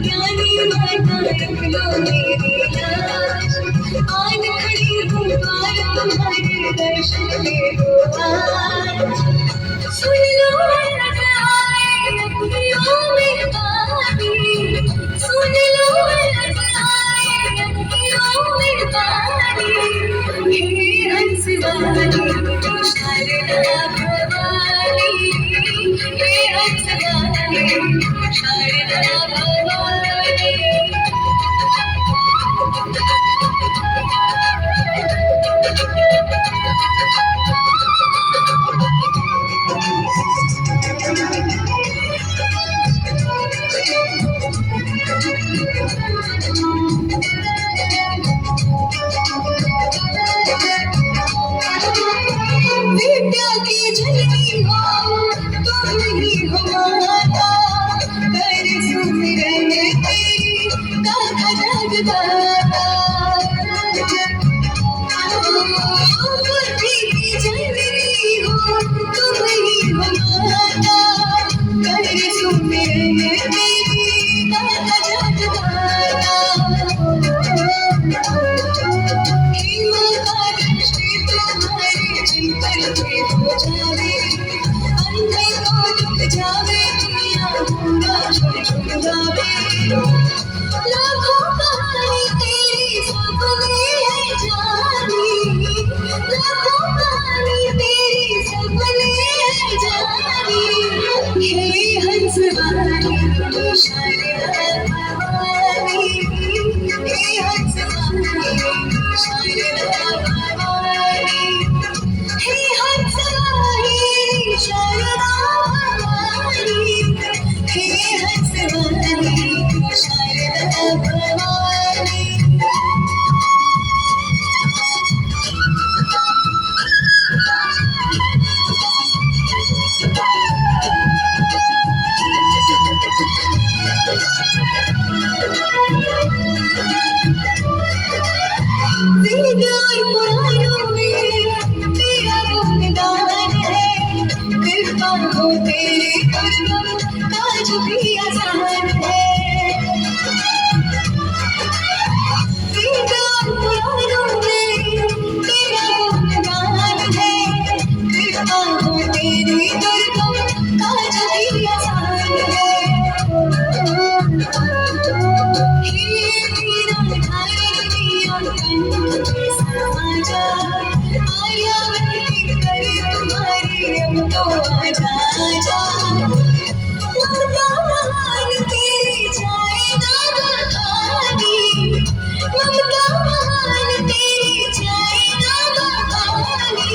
ज्ञानी माता रख लो मेरी लाज। आन खड़ी हूँ द्वार तुम्हारे दर्शन दे दो आज। सुन लो अरज आए अखियों में पानी, सुन लो अरज आए अखियों में पानी। हे हंस वाली शारदा भवानी, हे हंस वाली शारदा भवानी। विद्या की जननी हो तुम ही हो माता, कर सुमिरन तेरी गाथा जगदाता। बुद्धि की जननी हो तुम ही हो माता, कर सुमिरन तेरी गाथा जगदाता। हे माता दृष्टि तुम्हारी जिन पर भेद हो जावे, अंधे को दिख जावे, दुनिया पूरा छोड़ छोड़ जावे। लाखों कहानी तेरी सबने है जानी, लाखों कहानी तेरी सबने है जानी। हे हंस वाली शारदा भवानी, हे हंस वाली शारदा भवानी, हे हंस वाली शारदा भवानी, हे हंस वाली शारदा भवानी। वेद और पुराणों में तेरा गुणगान है, कृपा हो तेरे दुर्गम काज भी आसान है। वेद और पुराणों में तेरा गुणगान है, कृपा हो तेरे दुर्गम काज भी आसान है। हे मेरा धारनी और कंठ समाजा, आया वही करे तुम्हारी अब तो आजा आजा। ममता महान तेरी जाए ना बहानी, ममता महान तेरी जाए ना बहानी।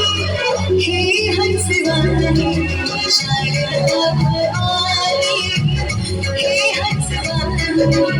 हे हंस वाली शारदा भवानी, हे हंस वाली